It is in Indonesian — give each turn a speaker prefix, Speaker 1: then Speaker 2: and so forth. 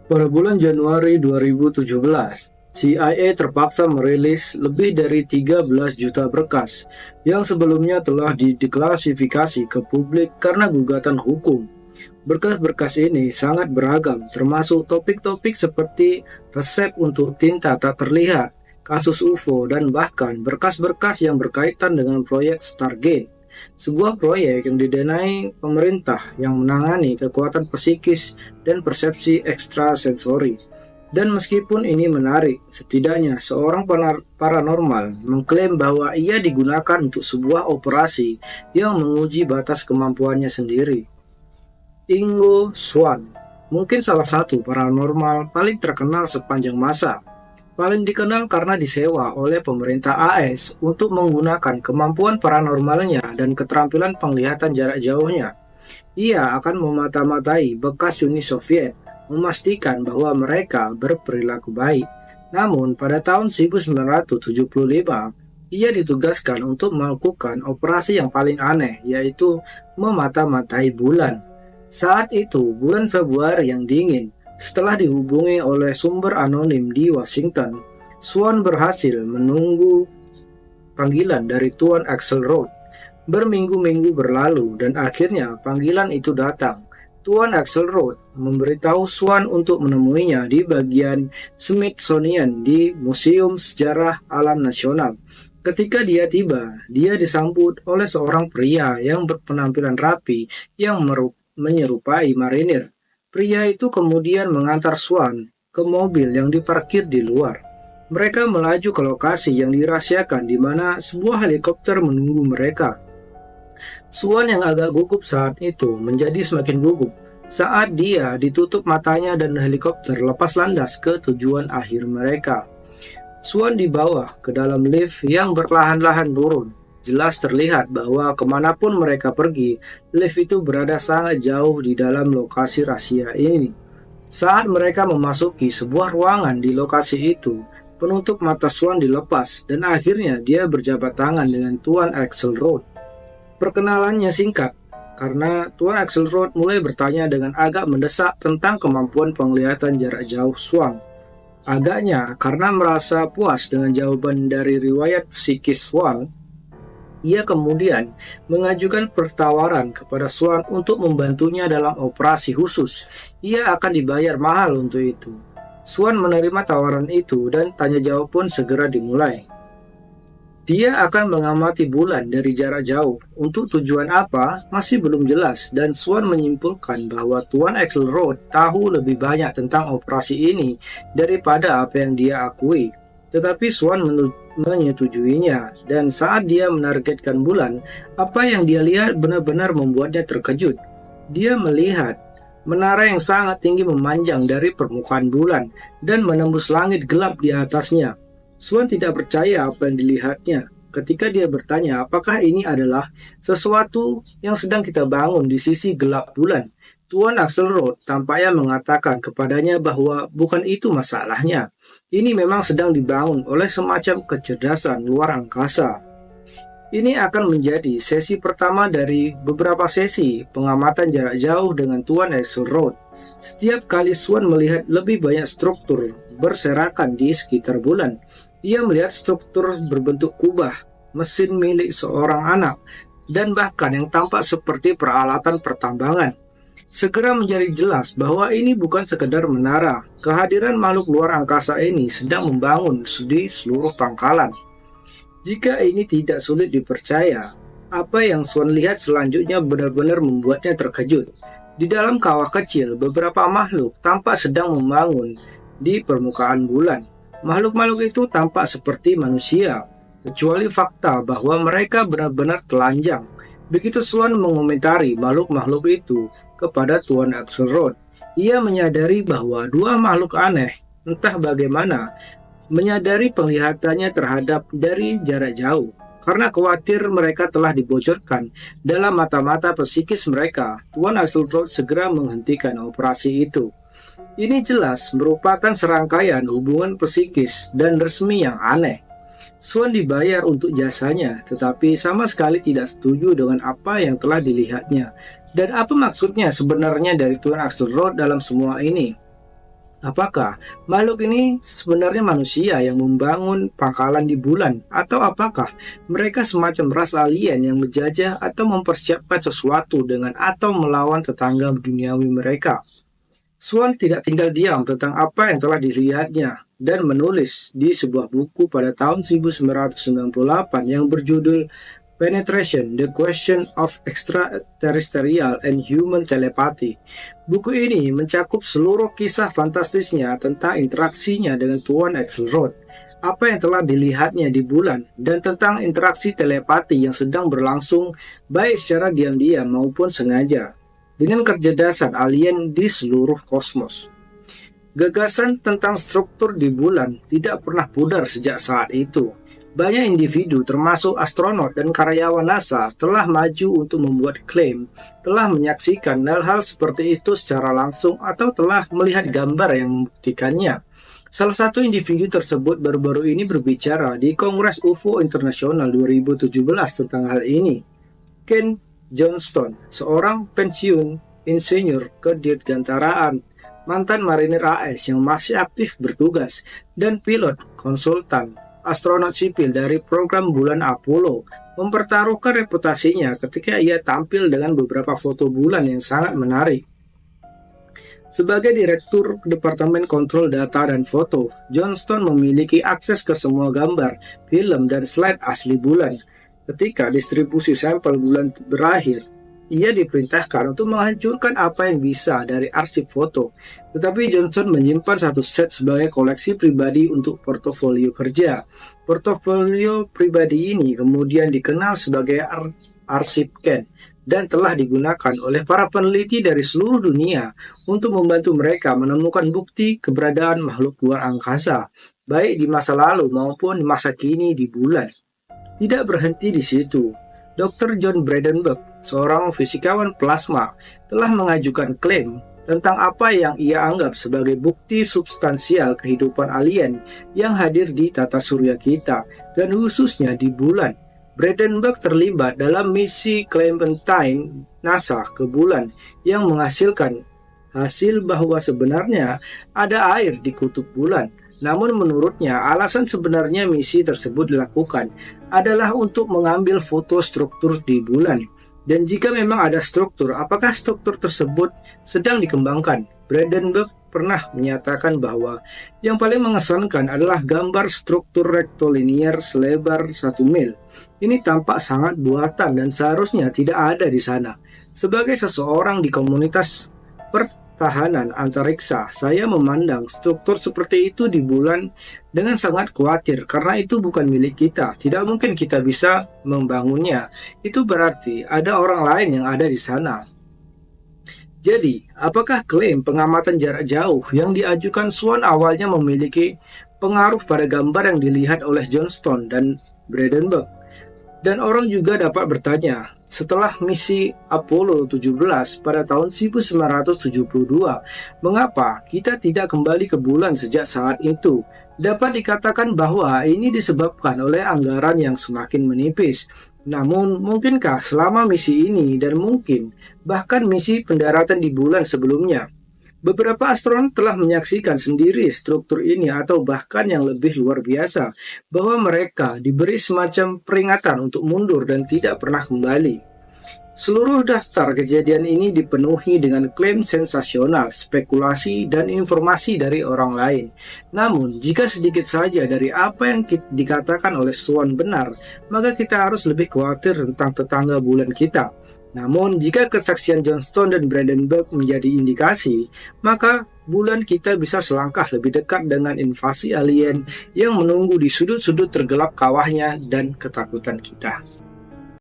Speaker 1: Pada bulan Januari 2017, CIA terpaksa merilis lebih dari 13 juta berkas yang sebelumnya telah dideklasifikasi ke publik karena gugatan hukum. Berkas-berkas ini sangat beragam, termasuk topik-topik seperti resep untuk tinta tak terlihat, kasus UFO, dan bahkan berkas-berkas yang berkaitan dengan proyek Stargate, sebuah proyek yang didanai pemerintah yang menangani kekuatan psikis dan persepsi ekstrasensori. Dan meskipun ini menarik, setidaknya seorang paranormal mengklaim bahwa ia digunakan untuk sebuah operasi yang menguji batas kemampuannya sendiri. Ingo Swann, mungkin salah satu paranormal paling terkenal sepanjang masa. Paling dikenal karena disewa oleh pemerintah AS untuk menggunakan kemampuan paranormalnya dan keterampilan penglihatan jarak jauhnya. Ia akan memata-matai bekas Uni Soviet, memastikan bahwa mereka berperilaku baik. Namun, pada tahun 1975, ia ditugaskan untuk melakukan operasi yang paling aneh, yaitu memata-matai bulan. Saat itu, bulan Februari yang dingin, setelah dihubungi oleh sumber anonim di Washington, Swan berhasil menunggu panggilan dari Tuan Axelrod. Berminggu-minggu berlalu dan akhirnya panggilan itu datang. Tuan Axelrod memberitahu Swan untuk menemuinya di bagian Smithsonian di Museum Sejarah Alam Nasional. Ketika dia tiba, dia disambut oleh seorang pria yang berpenampilan rapi yang menyerupai marinir. Pria itu kemudian mengantar Swan ke mobil yang diparkir di luar. Mereka melaju ke lokasi yang dirahasiakan di mana sebuah helikopter menunggu mereka. Swan yang agak gugup saat itu menjadi semakin gugup saat dia ditutup matanya dan helikopter lepas landas ke tujuan akhir mereka. Swan dibawa ke dalam lift yang perlahan-lahan turun. Jelas terlihat bahwa kemanapun mereka pergi, lift itu berada sangat jauh di dalam lokasi rahasia ini. Saat mereka memasuki sebuah ruangan di lokasi itu, penutup mata Swan dilepas dan akhirnya dia berjabat tangan dengan Tuan Axelrod. Perkenalannya singkat, karena Tuan Axelrod mulai bertanya dengan agak mendesak tentang kemampuan penglihatan jarak jauh Swan. Agaknya karena merasa puas dengan jawaban dari riwayat psikis Swan, ia kemudian mengajukan pertawaran kepada Swan untuk membantunya dalam operasi khusus. Ia akan dibayar mahal untuk itu. Swan menerima tawaran itu dan tanya jawab pun segera dimulai. Dia akan mengamati bulan dari jarak jauh. Untuk tujuan apa masih belum jelas dan Swan menyimpulkan bahwa Tuan Axelrod tahu lebih banyak tentang operasi ini daripada apa yang dia akui. Tetapi Swan menyetujuinya dan saat dia menargetkan bulan, apa yang dia lihat benar-benar membuatnya terkejut. Dia melihat menara yang sangat tinggi memanjang dari permukaan bulan dan menembus langit gelap di atasnya. Swan tidak percaya apa yang dilihatnya ketika dia bertanya apakah ini adalah sesuatu yang sedang kita bangun di sisi gelap bulan. Tuan Axelrod tampaknya mengatakan kepadanya bahwa bukan itu masalahnya. Ini memang sedang dibangun oleh semacam kecerdasan luar angkasa. Ini akan menjadi sesi pertama dari beberapa sesi pengamatan jarak jauh dengan Tuan Axelrod. Setiap kali Swan melihat lebih banyak struktur berserakan di sekitar bulan, ia melihat struktur berbentuk kubah, mesin milik seorang anak, dan bahkan yang tampak seperti peralatan pertambangan. Segera menjadi jelas bahwa ini bukan sekedar menara. Kehadiran makhluk luar angkasa ini sedang membangun di seluruh pangkalan. Jika ini tidak sulit dipercaya, apa yang Swan lihat selanjutnya benar-benar membuatnya terkejut. Di dalam kawah kecil, beberapa makhluk tampak sedang membangun di permukaan bulan. Makhluk-makhluk itu tampak seperti manusia, kecuali fakta bahwa mereka benar-benar telanjang. Begitu Swan mengomentari makhluk-makhluk itu kepada Tuan Axelrod, ia menyadari bahwa dua makhluk aneh, entah bagaimana, menyadari penglihatannya terhadap dari jarak jauh. Karena khawatir mereka telah dibocorkan dalam mata-mata psikis mereka, Tuan Axelrod segera menghentikan operasi itu. Ini jelas merupakan serangkaian hubungan psikis dan resmi yang aneh. Swan dibayar untuk jasanya, tetapi sama sekali tidak setuju dengan apa yang telah dilihatnya. Dan apa maksudnya sebenarnya dari Tuan Axelrod dalam semua ini? Apakah makhluk ini sebenarnya manusia yang membangun pangkalan di bulan, atau apakah mereka semacam ras alien yang menjajah atau mempersiapkan sesuatu dengan atau melawan tetangga duniawi mereka? Swan tidak tinggal diam tentang apa yang telah dilihatnya dan menulis di sebuah buku pada tahun 1998 yang berjudul Penetration: The Question of Extraterrestrial and Human Telepathy. Buku ini mencakup seluruh kisah fantastisnya tentang interaksinya dengan Tuan Axelrod, apa yang telah dilihatnya di bulan, dan tentang interaksi telepati yang sedang berlangsung baik secara diam-diam maupun sengaja dengan kecerdasan alien di seluruh kosmos. Gagasan tentang struktur di bulan tidak pernah pudar sejak saat itu. Banyak individu termasuk astronot dan karyawan NASA telah maju untuk membuat klaim, telah menyaksikan hal-hal seperti itu secara langsung atau telah melihat gambar yang membuktikannya. Salah satu individu tersebut baru-baru ini berbicara di Kongres UFO Internasional 2017 tentang hal ini. Ken Johnston, seorang pensiun insinyur kedirgantaraan, mantan marinir AS yang masih aktif bertugas, dan pilot konsultan astronot sipil dari program bulan Apollo, mempertaruhkan reputasinya ketika ia tampil dengan beberapa foto bulan yang sangat menarik. Sebagai Direktur Departemen Kontrol Data dan Foto, Johnston memiliki akses ke semua gambar, film, dan slide asli bulan. Ketika distribusi sampel bulan berakhir, ia diperintahkan untuk menghancurkan apa yang bisa dari arsip foto, tetapi Johnson menyimpan satu set sebagai koleksi pribadi untuk portofolio kerja. Portofolio pribadi ini kemudian dikenal sebagai arsip Ken dan telah digunakan oleh para peneliti dari seluruh dunia untuk membantu mereka menemukan bukti keberadaan makhluk luar angkasa, baik di masa lalu maupun di masa kini di bulan. Tidak berhenti di situ. Dr. John Bradenburg, seorang fisikawan plasma, telah mengajukan klaim tentang apa yang ia anggap sebagai bukti substansial kehidupan alien yang hadir di tata surya kita, dan khususnya di bulan. Bradenburg terlibat dalam misi Clementine NASA ke bulan yang menghasilkan hasil bahwa sebenarnya ada air di kutub bulan. Namun menurutnya, alasan sebenarnya misi tersebut dilakukan adalah untuk mengambil foto struktur di bulan. Dan jika memang ada struktur, apakah struktur tersebut sedang dikembangkan? Bradenburg pernah menyatakan bahwa yang paling mengesankan adalah gambar struktur rektilinear selebar 1 mil. Ini tampak sangat buatan dan seharusnya tidak ada di sana. Sebagai seseorang di komunitas pertahanan antariksa, saya memandang struktur seperti itu di bulan dengan sangat khawatir karena itu bukan milik kita. Tidak mungkin kita bisa membangunnya. Itu berarti ada orang lain yang ada di sana. Jadi, apakah klaim pengamatan jarak jauh yang diajukan Swan awalnya memiliki pengaruh pada gambar yang dilihat oleh Johnston dan Bradenburg? Dan orang juga dapat bertanya, setelah misi Apollo 17 pada tahun 1972, mengapa kita tidak kembali ke bulan sejak saat itu? Dapat dikatakan bahwa ini disebabkan oleh anggaran yang semakin menipis. Namun, mungkinkah selama misi ini dan mungkin bahkan misi pendaratan di bulan sebelumnya, beberapa astronot telah menyaksikan sendiri struktur ini atau bahkan yang lebih luar biasa, bahwa mereka diberi semacam peringatan untuk mundur dan tidak pernah kembali. Seluruh daftar kejadian ini dipenuhi dengan klaim sensasional, spekulasi, dan informasi dari orang lain. Namun, jika sedikit saja dari apa yang dikatakan oleh Swan benar, maka kita harus lebih khawatir tentang tetangga bulan kita. Namun, jika kesaksian Johnston dan Bradenburg menjadi indikasi, maka bulan kita bisa selangkah lebih dekat dengan invasi alien yang menunggu di sudut-sudut tergelap kawahnya dan ketakutan kita.